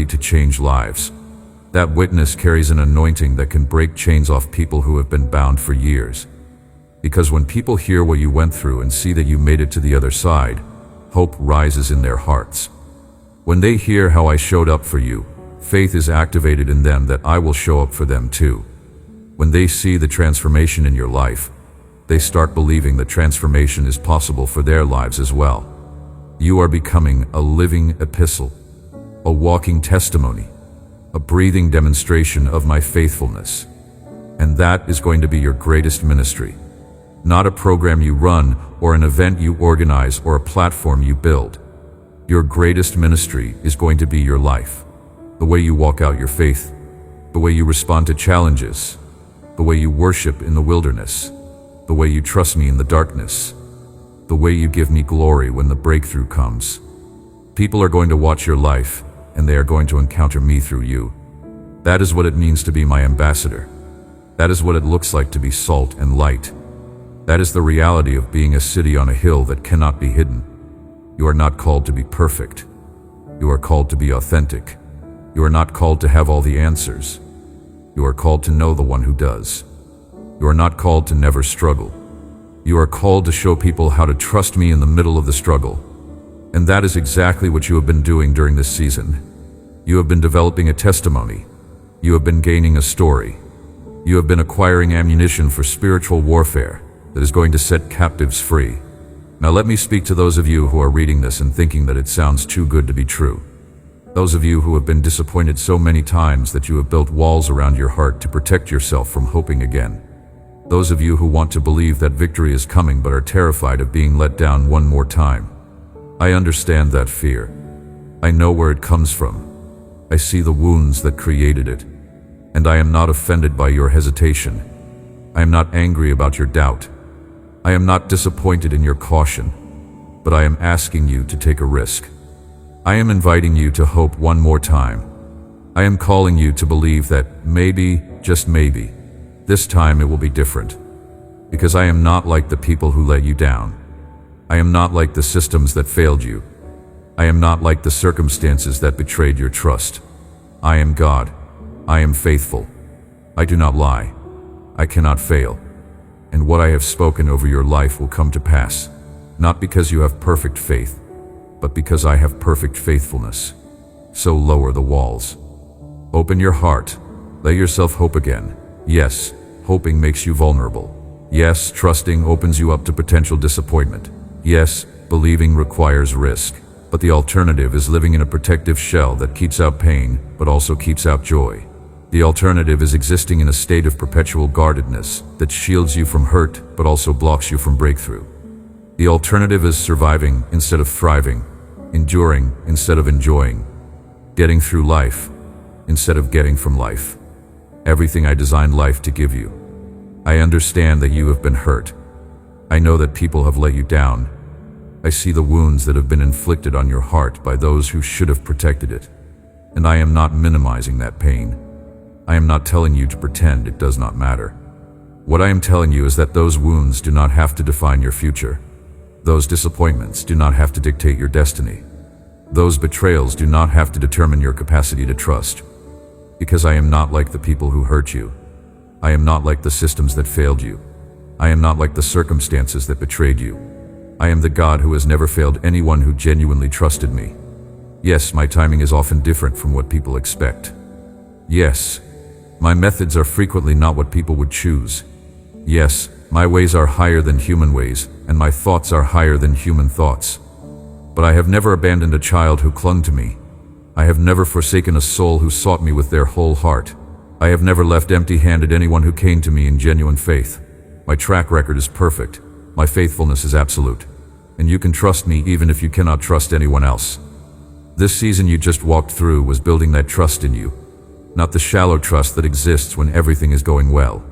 to change lives. That witness carries an anointing that can break chains off people who have been bound for years. Because when people hear what you went through and see that you made it to the other side, hope rises in their hearts. When they hear how I showed up for you, faith is activated in them that I will show up for them too. When they see the transformation in your life, they start believing that transformation is possible for their lives as well. You are becoming a living epistle, a walking testimony, a breathing demonstration of my faithfulness. And that is going to be your greatest ministry. Not a program you run, or an event you organize, or a platform you build. Your greatest ministry is going to be your life. The way you walk out your faith, the way you respond to challenges, the way you worship in the wilderness, the way you trust me in the darkness, the way you give me glory when the breakthrough comes. People are going to watch your life, and they are going to encounter me through you. That is what it means to be my ambassador. That is what it looks like to be salt and light. That is the reality of being a city on a hill that cannot be hidden. You are not called to be perfect. You are called to be authentic. You are not called to have all the answers. You are called to know the one who does. You are not called to never struggle. You are called to show people how to trust me in the middle of the struggle. And that is exactly what you have been doing during this season. You have been developing a testimony. You have been gaining a story. You have been acquiring ammunition for spiritual warfare that is going to set captives free. Now let me speak to those of you who are reading this and thinking that it sounds too good to be true. Those of you who have been disappointed so many times that you have built walls around your heart to protect yourself from hoping again. Those of you who want to believe that victory is coming but are terrified of being let down one more time. I understand that fear. I know where it comes from. I see the wounds that created it. And I am not offended by your hesitation. I am not angry about your doubt. I am not disappointed in your caution. But I am asking you to take a risk. I am inviting you to hope one more time. I am calling you to believe that maybe, just maybe, this time it will be different. Because I am not like the people who let you down. I am not like the systems that failed you. I am not like the circumstances that betrayed your trust. I am God. I am faithful. I do not lie. I cannot fail. And what I have spoken over your life will come to pass, not because you have perfect faith, but because I have perfect faithfulness. So lower the walls. Open your heart. Let yourself hope again. Yes, hoping makes you vulnerable. Yes, trusting opens you up to potential disappointment. Yes, believing requires risk. But the alternative is living in a protective shell that keeps out pain, but also keeps out joy. The alternative is existing in a state of perpetual guardedness that shields you from hurt, but also blocks you from breakthrough. The alternative is surviving instead of thriving, enduring instead of enjoying, getting through life instead of getting from life. Everything I designed life to give you. I understand that you have been hurt. I know that people have let you down. I see the wounds that have been inflicted on your heart by those who should have protected it. And I am not minimizing that pain. I am not telling you to pretend it does not matter. What I am telling you is that those wounds do not have to define your future. Those disappointments do not have to dictate your destiny. Those betrayals do not have to determine your capacity to trust. Because I am not like the people who hurt you. I am not like the systems that failed you. I am not like the circumstances that betrayed you. I am the God who has never failed anyone who genuinely trusted me. Yes, my timing is often different from what people expect. Yes, my methods are frequently not what people would choose. Yes, my ways are higher than human ways, and my thoughts are higher than human thoughts. But I have never abandoned a child who clung to me. I have never forsaken a soul who sought me with their whole heart. I have never left empty-handed anyone who came to me in genuine faith. My track record is perfect. My faithfulness is absolute. And you can trust me even if you cannot trust anyone else. This season you just walked through was building that trust in you. Not the shallow trust that exists when everything is going well.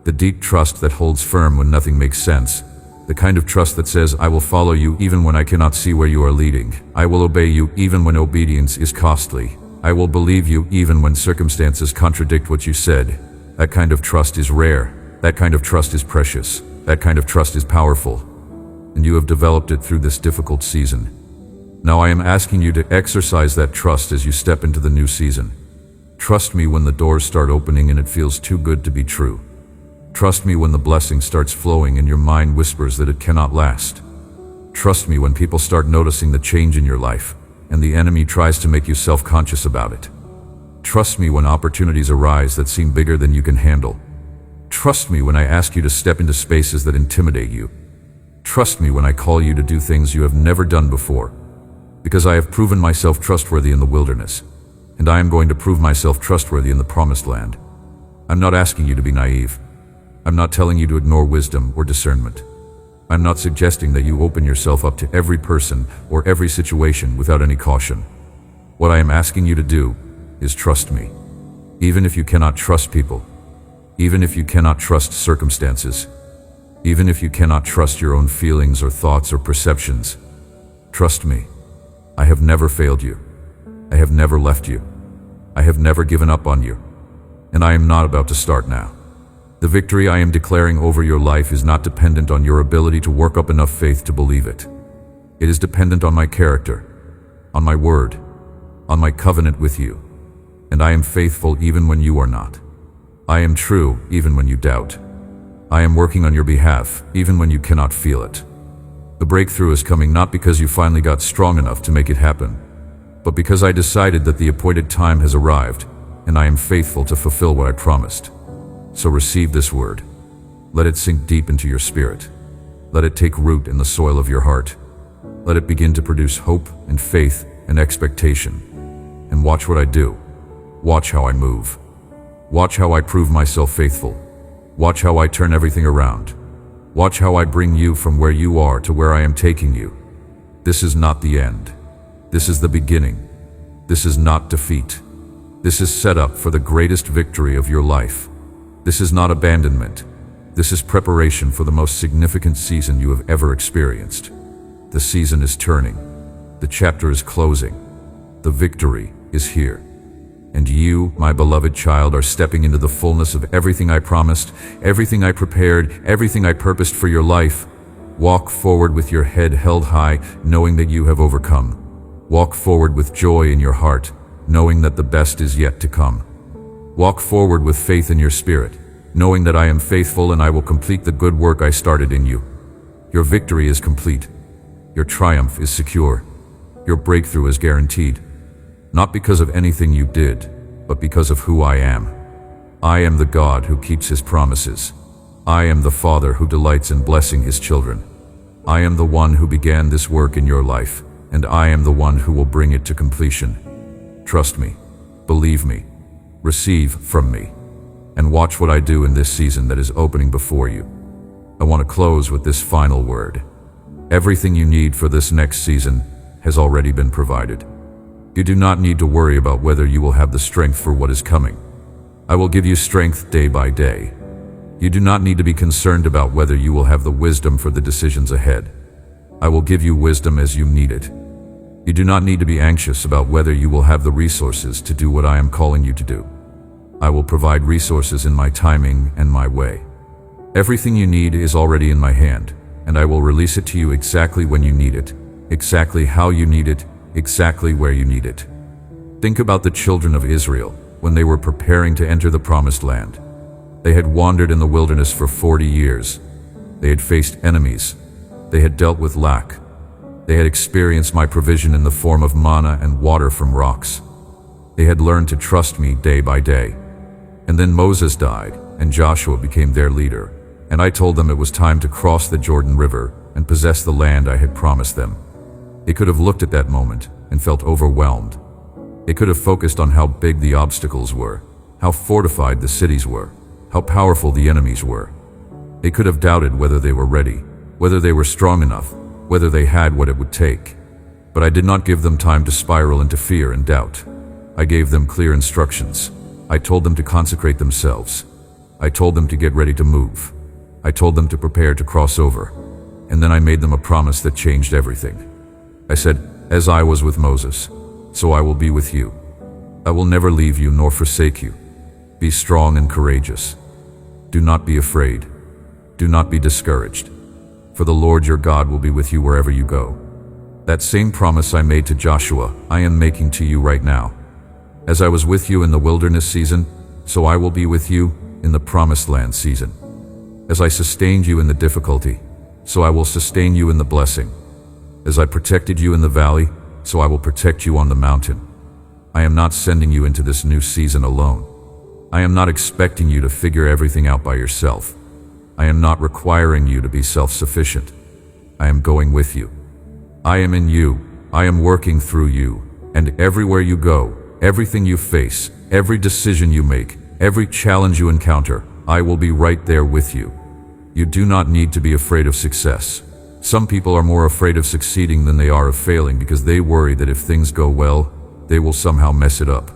The deep trust that holds firm when nothing makes sense. The kind of trust that says, I will follow you even when I cannot see where you are leading. I will obey you even when obedience is costly. I will believe you even when circumstances contradict what you said. That kind of trust is rare. That kind of trust is precious. That kind of trust is powerful. And you have developed it through this difficult season. Now I am asking you to exercise that trust as you step into the new season. Trust me when the doors start opening and it feels too good to be true. Trust me when the blessing starts flowing and your mind whispers that it cannot last. Trust me when people start noticing the change in your life and the enemy tries to make you self-conscious about it. Trust me when opportunities arise that seem bigger than you can handle. Trust me when I ask you to step into spaces that intimidate you. Trust me when I call you to do things you have never done before. Because I have proven myself trustworthy in the wilderness, and I am going to prove myself trustworthy in the promised land. I'm not asking you to be naive. I'm not telling you to ignore wisdom or discernment. I'm not suggesting that you open yourself up to every person or every situation without any caution. What I am asking you to do is trust me. Even if you cannot trust people, even if you cannot trust circumstances, even if you cannot trust your own feelings or thoughts or perceptions, trust me. I have never failed you. I have never left you. I have never given up on you. And I am not about to start now. The victory I am declaring over your life is not dependent on your ability to work up enough faith to believe it. It is dependent on my character, on my word, on my covenant with you. And I am faithful even when you are not. I am true even when you doubt. I am working on your behalf even when you cannot feel it. The breakthrough is coming not because you finally got strong enough to make it happen, but because I decided that the appointed time has arrived, and I am faithful to fulfill what I promised. So receive this word. Let it sink deep into your spirit. Let it take root in the soil of your heart. Let it begin to produce hope and faith and expectation. And watch what I do. Watch how I move. Watch how I prove myself faithful. Watch how I turn everything around. Watch how I bring you from where you are to where I am taking you. This is not the end. This is the beginning. This is not defeat. This is set up for the greatest victory of your life. This is not abandonment. This is preparation for the most significant season you have ever experienced. The season is turning. The chapter is closing. The victory is here. And you, my beloved child, are stepping into the fullness of everything I promised, everything I prepared, everything I purposed for your life. Walk forward with your head held high, knowing that you have overcome. Walk forward with joy in your heart, knowing that the best is yet to come. Walk forward with faith in your spirit, knowing that I am faithful and I will complete the good work I started in you. Your victory is complete. Your triumph is secure. Your breakthrough is guaranteed. Not because of anything you did, but because of who I am. I am the God who keeps his promises. I am the Father who delights in blessing his children. I am the one who began this work in your life, and I am the one who will bring it to completion. Trust me, believe me, receive from me, and watch what I do in this season that is opening before you. I want to close with this final word. Everything you need for this next season has already been provided. You do not need to worry about whether you will have the strength for what is coming. I will give you strength day by day. You do not need to be concerned about whether you will have the wisdom for the decisions ahead. I will give you wisdom as you need it. You do not need to be anxious about whether you will have the resources to do what I am calling you to do. I will provide resources in my timing and my way. Everything you need is already in my hand, and I will release it to you exactly when you need it, exactly how you need it, exactly where you need it. Think about the children of Israel when they were preparing to enter the promised land. They had wandered in the wilderness for 40 years. They had faced enemies. They had dealt with lack. They had experienced my provision in the form of manna and water from rocks. They had learned to trust me day by day. And then Moses died, and Joshua became their leader. And I told them it was time to cross the Jordan River and possess the land I had promised them. They could have looked at that moment and felt overwhelmed. They could have focused on how big the obstacles were, how fortified the cities were, how powerful the enemies were. They could have doubted whether they were ready, whether they were strong enough, whether they had what it would take. But I did not give them time to spiral into fear and doubt. I gave them clear instructions. I told them to consecrate themselves. I told them to get ready to move. I told them to prepare to cross over. And then I made them a promise that changed everything. I said, as I was with Moses, so I will be with you. I will never leave you nor forsake you. Be strong and courageous. Do not be afraid. Do not be discouraged. For the Lord your God will be with you wherever you go. That same promise I made to Joshua, I am making to you right now. As I was with you in the wilderness season, so I will be with you in the promised land season. As I sustained you in the difficulty, so I will sustain you in the blessing. As I protected you in the valley, so I will protect you on the mountain. I am not sending you into this new season alone. I am not expecting you to figure everything out by yourself. I am not requiring you to be self-sufficient. I am going with you. I am in you. I am working through you. And everywhere you go, everything you face, every decision you make, every challenge you encounter, I will be right there with you. You do not need to be afraid of success. Some people are more afraid of succeeding than they are of failing because they worry that if things go well, they will somehow mess it up.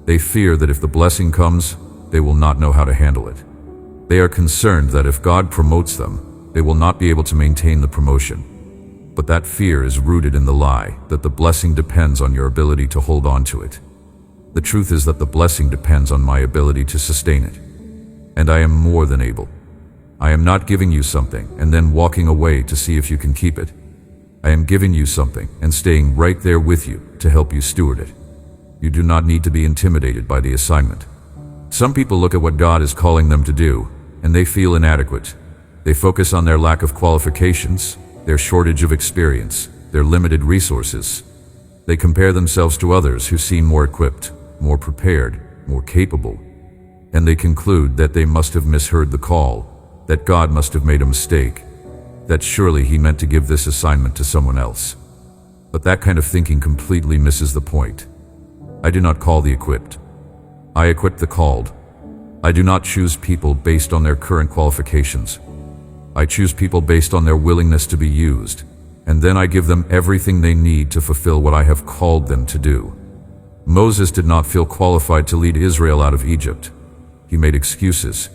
They fear that if the blessing comes, they will not know how to handle it. They are concerned that if God promotes them, they will not be able to maintain the promotion. But that fear is rooted in the lie that the blessing depends on your ability to hold on to it. The truth is that the blessing depends on my ability to sustain it. And I am more than able. I am not giving you something and then walking away to see if you can keep it. I am giving you something and staying right there with you to help you steward it. You do not need to be intimidated by the assignment. Some people look at what God is calling them to do, and they feel inadequate. They focus on their lack of qualifications, their shortage of experience, their limited resources. They compare themselves to others who seem more equipped, more prepared, more capable, and they conclude that they must have misheard the call, that God must have made a mistake, that surely He meant to give this assignment to someone else. But that kind of thinking completely misses the point. I do not call the equipped. I equip the called. I do not choose people based on their current qualifications. I choose people based on their willingness to be used, and then I give them everything they need to fulfill what I have called them to do. Moses did not feel qualified to lead Israel out of Egypt. He made excuses.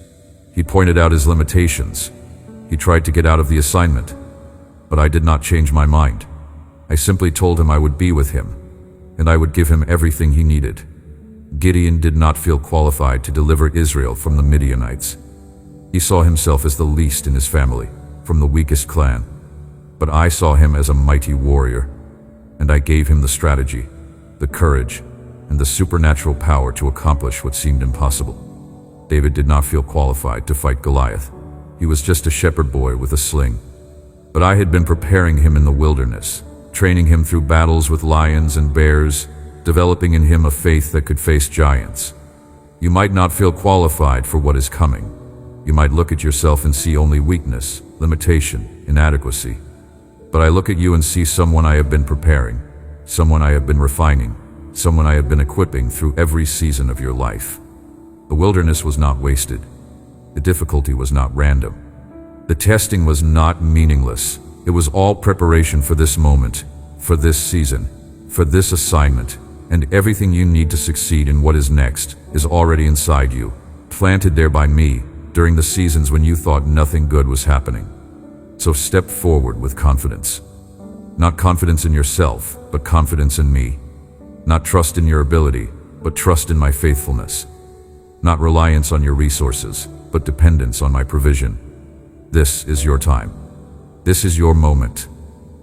He pointed out his limitations. He tried to get out of the assignment. But I did not change my mind. I simply told him I would be with him, and I would give him everything he needed. Gideon did not feel qualified to deliver Israel from the Midianites. He saw himself as the least in his family, from the weakest clan. But I saw him as a mighty warrior, and I gave him the strategy, the courage, and the supernatural power to accomplish what seemed impossible. David did not feel qualified to fight Goliath. He was just a shepherd boy with a sling. But I had been preparing him in the wilderness, training him through battles with lions and bears, developing in him a faith that could face giants. You might not feel qualified for what is coming. You might look at yourself and see only weakness, limitation, inadequacy. But I look at you and see someone I have been preparing, someone I have been refining, someone I have been equipping through every season of your life. The wilderness was not wasted. The difficulty was not random. The testing was not meaningless. It was all preparation for this moment, for this season, for this assignment, and everything you need to succeed in what is next is already inside you, planted there by me during the seasons when you thought nothing good was happening. So step forward with confidence. Not confidence in yourself, but confidence in me. Not trust in your ability, but trust in my faithfulness. Not reliance on your resources, but dependence on my provision. This is your time. This is your moment.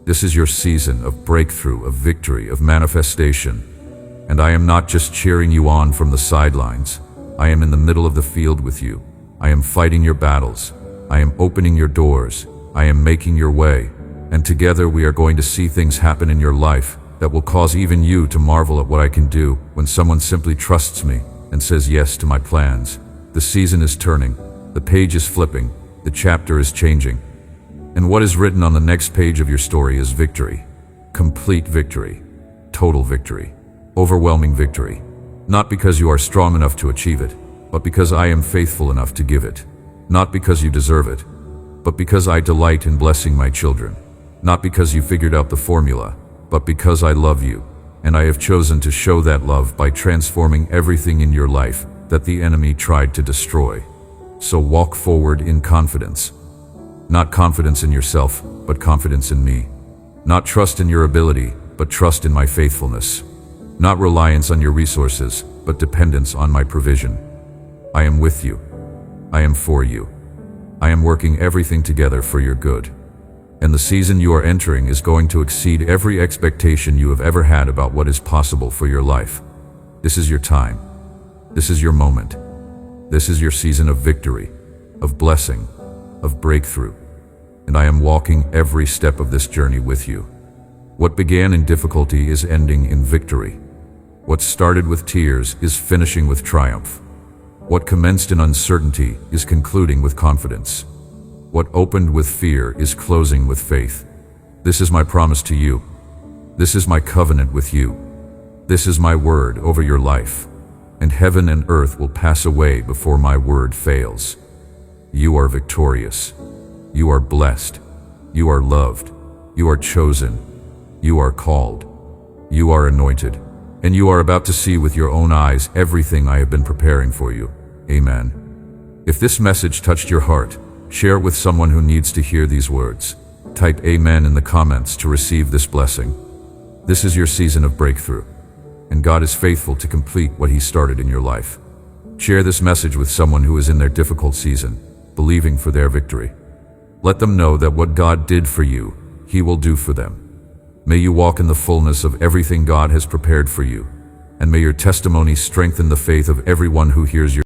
This is your season of breakthrough, of victory, of manifestation. And I am not just cheering you on from the sidelines. I am in the middle of the field with you. I am fighting your battles. I am opening your doors. I am making your way. And together we are going to see things happen in your life that will cause even you to marvel at what I can do when someone simply trusts me and says yes to my plans. The season is turning. The page is flipping. The chapter is changing. And what is written on the next page of your story is victory. Complete victory. Total victory. Overwhelming victory. Not because you are strong enough to achieve it, but because I am faithful enough to give it. Not because you deserve it, but because I delight in blessing my children. Not because you figured out the formula, but because I love you, and I have chosen to show that love by transforming everything in your life that the enemy tried to destroy. So walk forward in confidence. Not confidence in yourself, but confidence in me. Not trust in your ability, but trust in my faithfulness. Not reliance on your resources, but dependence on my provision. I am with you. I am for you. I am working everything together for your good. And the season you are entering is going to exceed every expectation you have ever had about what is possible for your life. This is your time. This is your moment. This is your season of victory, of blessing, of breakthrough. And I am walking every step of this journey with you. What began in difficulty is ending in victory. What started with tears is finishing with triumph. What commenced in uncertainty is concluding with confidence. What opened with fear is closing with faith. This is my promise to you. This is my covenant with you. This is my word over your life. And heaven and earth will pass away before my word fails. You are victorious. You are blessed. You are loved. You are chosen. You are called. You are anointed. And you are about to see with your own eyes everything I have been preparing for you. Amen. If this message touched your heart, share it with someone who needs to hear these words. Type Amen in the comments to receive this blessing. This is your season of breakthrough, and God is faithful to complete what He started in your life. Share this message with someone who is in their difficult season, believing for their victory. Let them know that what God did for you, He will do for them. May you walk in the fullness of everything God has prepared for you, and may your testimony strengthen the faith of everyone who hears your